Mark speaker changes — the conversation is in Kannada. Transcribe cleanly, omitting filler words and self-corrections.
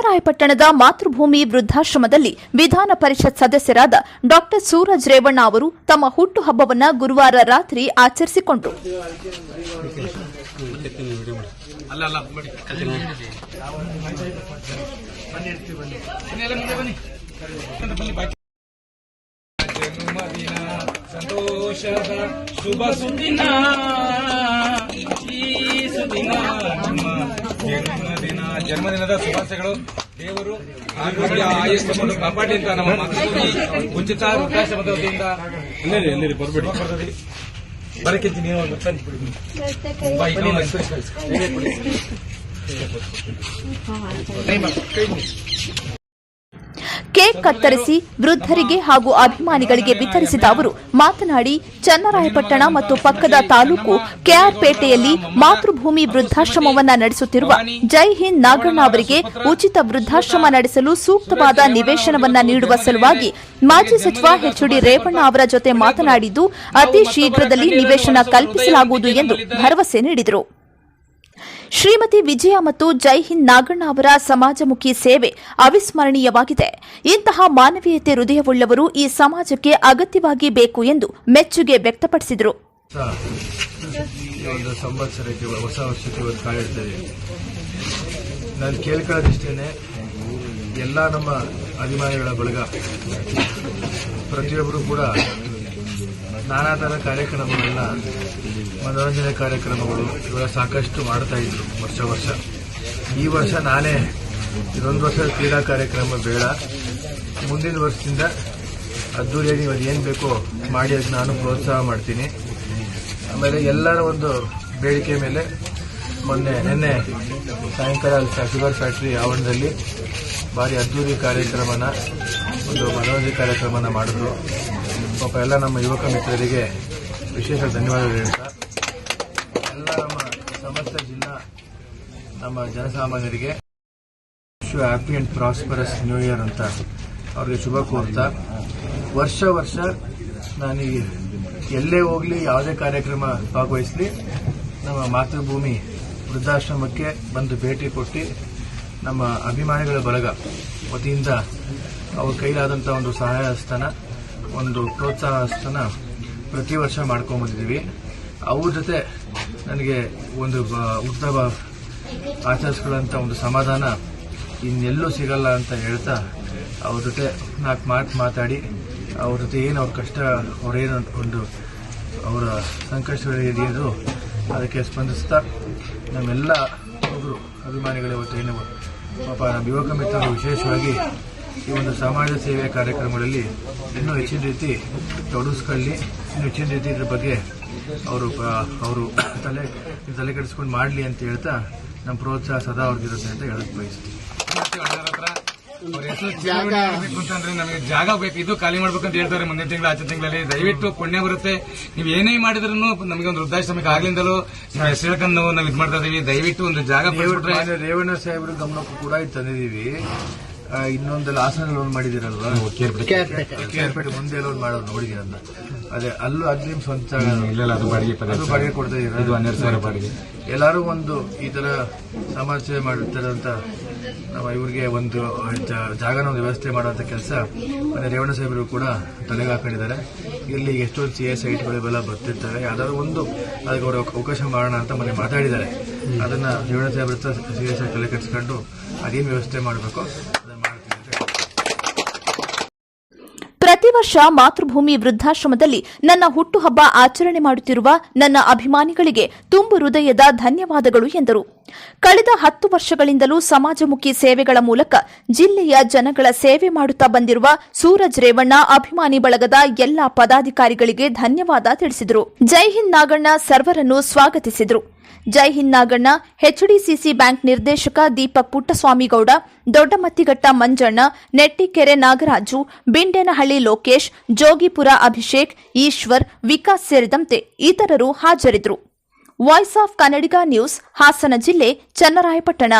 Speaker 1: ಚನ್ನರಾಯಪಟ್ಟಣದ ಮಾತೃಭೂಮಿ ವೃದ್ಧಾಶ್ರಮದಲ್ಲಿ ವಿಧಾನ ಪರಿಷತ್ ಸದಸ್ಯರಾದ ಡಾ ಸೂರಜ್ ರೇವಣ್ಣ ಅವರು ತಮ್ಮ ಹುಟ್ಟುಹಬ್ಬವನ್ನು ಗುರುವಾರ ರಾತ್ರಿ ಆಚರಿಸಿಕೊಂಡರು.
Speaker 2: ಸಂತೋಷದ ಶುಭ ಸುದಿನ ಈ ಸುದಿನ ಜನ್ಮದಿನದ ಶುಭಾಶಯಗಳು. ದೇವರು ಆರೋಗ್ಯ ಆಯುಷ್ಯವನ್ನು ಕಾಪಾಡಿ ಅಂತ ನಮ್ಮ ಮಾತೃಭೂಮಿ ಉಚಿತ ವೃದ್ಧಾಶ್ರಮದ ವತಿಯಿಂದ ಬರಬೇಡಿ ಬರಕ್ಕಿಂತ ನೀವು
Speaker 1: ಕೇಕ್ ಕತ್ತರಿಸಿ ವೃದ್ಧರಿಗೆ ಹಾಗೂ ಅಭಿಮಾನಿಗಳಿಗೆ ವಿತರಿಸಿದ ಅವರು ಮಾತನಾಡಿ, ಚನ್ನರಾಯಪಟ್ಟಣ ಮತ್ತು ಪಕ್ಕದ ತಾಲೂಕು ಕೆಆರ್ಪೇಟೆಯಲ್ಲಿ ಮಾತೃಭೂಮಿ ವೃದ್ಧಾಶ್ರಮವನ್ನು ನಡೆಸುತ್ತಿರುವ ಜೈ ಹಿಂದ್ ನಾಗಣ್ಣ ಅವರಿಗೆ ಉಚಿತ ವೃದ್ಧಾಶ್ರಮ ನಡೆಸಲು ಸೂಕ್ತವಾದ ನಿವೇಶನವನ್ನು ನೀಡುವ ಸಲುವಾಗಿ ಮಾಜಿ ಸಚಿವ ಎಚ್.ಡಿ. ರೇವಣ್ಣ ಅವರ ಜೊತೆ ಮಾತನಾಡಿದ್ದು, ಅತಿ ಶೀಘ್ರದಲ್ಲಿ ನಿವೇಶನ ಕಲ್ಪಿಸಲಾಗುವುದು ಎಂದು ಭರವಸೆ ನೀಡಿದರು. ಶ್ರೀಮತಿ ವಿಜಯ ಮತ್ತು ಜೈ ಹಿಂದ್ ನಾಗಣ್ಣ ಅವರ ಸಮಾಜಮುಖಿ ಸೇವೆ ಅವಿಸ್ಮರಣೀಯವಾಗಿದೆ. ಇಂತಹ ಮಾನವೀಯತೆ ಹೃದಯವುಳ್ಳವರು ಈ ಸಮಾಜಕ್ಕೆ ಅಗತ್ಯವಾಗಿ ಬೇಕು ಎಂದು ಮೆಚ್ಚುಗೆ ವ್ಯಕ್ತಪಡಿಸಿದರು.
Speaker 3: ಹೊಸ ವರ್ಷಕ್ಕೆ ಕಾಲಿಡ್ತೇವೆ. ನಾನು ಕೇಳ್ಕೊಳ್ಳೋದಿಷ್ಟೇನೆ, ಎಲ್ಲ ನಮ್ಮ ಅಭಿಮಾನಿಗಳ ಬಳಗ ಪ್ರತಿಯೊಬ್ಬರು ಕೂಡ ನಾನಾ ಥರ ಕಾರ್ಯಕ್ರಮಗಳನ್ನ, ಮನೋರಂಜನೆ ಕಾರ್ಯಕ್ರಮಗಳು ಇವೆಲ್ಲ ಸಾಕಷ್ಟು ಮಾಡ್ತಾ ಇದ್ರು ವರ್ಷ. ಈ ವರ್ಷ ನಾನೇ ಇದೊಂದು ವರ್ಷ ಕ್ರೀಡಾ ಕಾರ್ಯಕ್ರಮ ಬೇಡ, ಮುಂದಿನ ವರ್ಷದಿಂದ ಅದ್ದೂರಿಯಾಗಿ ನೀವು ಏನು ಬೇಕೋ ಮಾಡಿ ಅದಕ್ಕೆ ನಾನು ಪ್ರೋತ್ಸಾಹ ಮಾಡ್ತೀನಿ. ಆಮೇಲೆ ಎಲ್ಲರ ಒಂದು ಬೇಡಿಕೆ ಮೇಲೆ ನಿನ್ನೆ ಸಾಯಂಕಾಲ ಶುಗರ್ ಫ್ಯಾಕ್ಟರಿ ಆವರಣದಲ್ಲಿ ಭಾರಿ ಅದ್ದೂರಿ ಕಾರ್ಯಕ್ರಮನ, ಒಂದು ಮನೋರಂಜನೆ ಕಾರ್ಯಕ್ರಮನ ಮಾಡಿದ್ರು. ಪಾಪ ಎಲ್ಲ ನಮ್ಮ ಯುವಕ ಮಿತ್ರರಿಗೆ ವಿಶೇಷ ಧನ್ಯವಾದಗಳು ಹೇಳ್ತಾ, ಎಲ್ಲ ನಮ್ಮ ಸಮಸ್ತ ಜಿಲ್ಲಾ ನಮ್ಮ ಜನಸಾಮಾನ್ಯರಿಗೆ happy and prosperous new year ಅಂತ ಅವ್ರಿಗೆ ಶುಭ ಕೋರ್ತಾ, ವರ್ಷ ನಾನು ಎಲ್ಲೇ ಹೋಗಲಿ, ಯಾವುದೇ ಕಾರ್ಯಕ್ರಮ ಭಾಗವಹಿಸಲಿ, ನಮ್ಮ ಮಾತೃಭೂಮಿ ವೃದ್ಧಾಶ್ರಮಕ್ಕೆ ಬಂದು ಭೇಟಿ ಕೊಟ್ಟು ನಮ್ಮ ಅಭಿಮಾನಿಗಳ ಬಳಗ ವತಿಯಿಂದ ಅವ್ರ ಕೈಲಾದಂಥ ಒಂದು ಸಹಾಯ ಹಸ್ತನ, ಒಂದು ಪ್ರೋತ್ಸಾಹ ಹಸ್ತನ ಪ್ರತಿ ವರ್ಷ ಮಾಡ್ಕೊಂಡ್ಬಂದಿದ್ದೀವಿ. ಅವ್ರ ಜೊತೆ ನನಗೆ ಒಂದು ಹುಟ್ಟುಹಬ್ಬ ಆಚರಿಸ್ಕೊಳ್ಳೋಂಥ ಒಂದು ಸಮಾಧಾನ ಇನ್ನೆಲ್ಲೂ ಸಿಗಲ್ಲ ಅಂತ ಹೇಳ್ತಾ, ಅವ್ರ ಜೊತೆ 4 ಮಾತು ಮಾತಾಡಿ ಅವ್ರ ಜೊತೆ ಏನು ಅವ್ರ ಕಷ್ಟ, ಅವರೇನು ಒಂದು ಅವರ ಸಂಕಷ್ಟಗಳಿದೆಯೋ ಅದಕ್ಕೆ ಸ್ಪಂದಿಸ್ತಾ, ನಮ್ಮೆಲ್ಲ ಹುಡುಗರು ಅಭಿಮಾನಿಗಳ ಏನು ಪಾಪ ನಮ್ಮ ಯುವಕ ಮಿತ್ರರು ವಿಶೇಷವಾಗಿ ಈ ಒಂದು ಸಮಾಜ ಸೇವೆ ಕಾರ್ಯಕ್ರಮಗಳಲ್ಲಿ ಇನ್ನೂ ಹೆಚ್ಚಿನ ರೀತಿ ತೊಡಗಿಸ್ಕೊಳ್ಳಿ, ಇನ್ನೂ ಹೆಚ್ಚಿನ ರೀತಿ ಇದ್ರ ಬಗ್ಗೆ ಅವರು ತಲೆ ಕೆಡಿಸ್ಕೊಂಡು ಮಾಡಲಿ ಅಂತ ಹೇಳ್ತಾ, ನಮ್ಮ ಪ್ರೋತ್ಸಾಹ ಸದಾ ಅವ್ರಿಗಿರುತ್ತೆ ಅಂತ ಹೇಳಕ್ ಬಯಸ್ತೀವಿ.
Speaker 2: ಅಂತಂದ್ರೆ ನಮಗೆ ಜಾಗ ಬೇಕು, ಇದು ಖಾಲಿ ಮಾಡ್ಬೇಕಂತ ಹೇಳ್ತಾರೆ ಮುಂದಿನ ತಿಂಗಳು, ಆಚೆ ತಿಂಗಳಲ್ಲಿ. ದಯವಿಟ್ಟು ಪುಣ್ಯ ಬರುತ್ತೆ. ನೀವು ಏನೇ ಮಾಡಿದ್ರು ನಮಗೆ ಒಂದು ವೃದ್ಧಾಶ್ರಮಕ್ಕೆ ಆಗ್ಲಿಂದಲೂ ಹೆಸರು ಹೇಳ್ಕೊಂಡು ನಾವು ಇದು ಮಾಡ್ತಾ ಇದೀವಿ. ದಯವಿಟ್ಟು ಒಂದು ಜಾಗ
Speaker 3: ರೇವಣ್ಣ ಸಾಹೇಬ್ರ ಗಮನಕ್ಕೂ ಕೂಡ ಇದು ತಂದಿದ್ದೀವಿ. ಇನ್ನೊಂದೆಲ್ಲ ಹಾಸನ ಲೋನ್ ಮಾಡಿದಿರಲ್ವಾ, ಕೇರ್ಪೇಟೆ ಮುಂದೆ ಲೋನ್ ಮಾಡೋದು ನೋಡಿದಿರಲ್ಲ, ಅದೇ ಅಲ್ಲೂ ಅದು ನಿಮ್ಮ ಸ್ವಂತ
Speaker 2: ಅದು
Speaker 3: ಬಾಡಿಗೆ ಕೊಡ್ತಾ ಇದ್ದೀರ,
Speaker 2: 12,000 ಬಾಡಿಗೆ.
Speaker 3: ಎಲ್ಲರೂ ಒಂದು ಈ ತರ ಸಮಾಜ ಸೇವೆ ಮಾಡಿರ್ತಾರೆ ಅಂತ ನಮ್ಮ ಇವ್ರಿಗೆ ಒಂದು ಜಾಗನ ಒಂದು ವ್ಯವಸ್ಥೆ ಮಾಡುವಂತ ಕೆಲಸ ರೇವಣ್ಣ ಸಾಹೇಬರು ಕೂಡ ತಲೆಗೆ ಹಾಕೊಂಡಿದ್ದಾರೆ. ಇಲ್ಲಿ ಎಷ್ಟೊಂದು CS ಸೈಟ್ಗಳೆಲ್ಲ ಬರ್ತಿರ್ತವೆ, ಯಾವ್ದಾದ್ರು ಒಂದು ಅದಕ್ಕೆ ಅವರು ಅವಕಾಶ ಮಾಡೋಣ ಅಂತ ಮನೆ ಮಾತಾಡಿದ್ದಾರೆ. ಅದನ್ನ ರೇವಣ್ಣ ಸಾಹೇಬ್ರ ಹತ್ರ CS ತಲೆ ಕೆಡಿಸ್ಕೊಂಡು ಅದೇನು ವ್ಯವಸ್ಥೆ ಮಾಡಬೇಕು ಅದನ್ನ ಮಾಡ್ತೀವಿ ಅಂತ ಹೇಳಿ.
Speaker 1: ಪ್ರತಿ ವರ್ಷ ಮಾತೃಭೂಮಿ ವೃದ್ಧಾಶ್ರಮದಲ್ಲಿ ನನ್ನ ಹುಟ್ಟುಹಬ್ಬ ಆಚರಣೆ ಮಾಡುತ್ತಿರುವ ನನ್ನ ಅಭಿಮಾನಿಗಳಿಗೆ ತುಂಬು ಹೃದಯದ ಧನ್ಯವಾದಗಳು ಎಂದರು. ಕಳೆದ 10 ವರ್ಷಗಳಿಂದಲೂ ಸಮಾಜಮುಖಿ ಸೇವೆಗಳ ಮೂಲಕ ಜಿಲ್ಲೆಯ ಜನಗಳ ಸೇವೆ ಮಾಡುತ್ತಾ ಬಂದಿರುವ ಸೂರಜ್ ರೇವಣ್ಣ ಅಭಿಮಾನಿ ಬಳಗದ ಎಲ್ಲಾ ಪದಾಧಿಕಾರಿಗಳಿಗೆ ಧನ್ಯವಾದ ತಿಳಿಸಿದರು. ಜೈ ಹಿಂದ್ ನಾಗಣ್ಣ ಸರ್ವರನ್ನು ಸ್ವಾಗತಿಸಿದರು. ಜೈ ಹಿಂದ್ ನಾಗಣ್ಣ, ಎಚ್ಡಿಸಿಸಿ ಬ್ಯಾಂಕ್ ನಿರ್ದೇಶಕ ದೀಪಕ್ ಪುಟ್ಟಸ್ವಾಮಿಗೌಡ, ದೊಡ್ಡಮತ್ತಿಘಟ್ಟ ಮಂಜಣ್ಣ, ನೆಟ್ಟಿಕೆರೆ ನಾಗರಾಜು, ಬಿಂಡೇನಹಳ್ಳಿ ಲೋಕೇಶ್, ಜೋಗಿಪುರ ಅಭಿಷೇಕ್, ಈಶ್ವರ್, ವಿಕಾಸ್ ಸೇರಿದಂತೆ ಇತರರು ಹಾಜರಿದ್ದರು. Voice of Kannadiga news, Hassan ಜಿಲ್ಲೆ, ಚನ್ನರಾಯಪಟ್ಟಣ.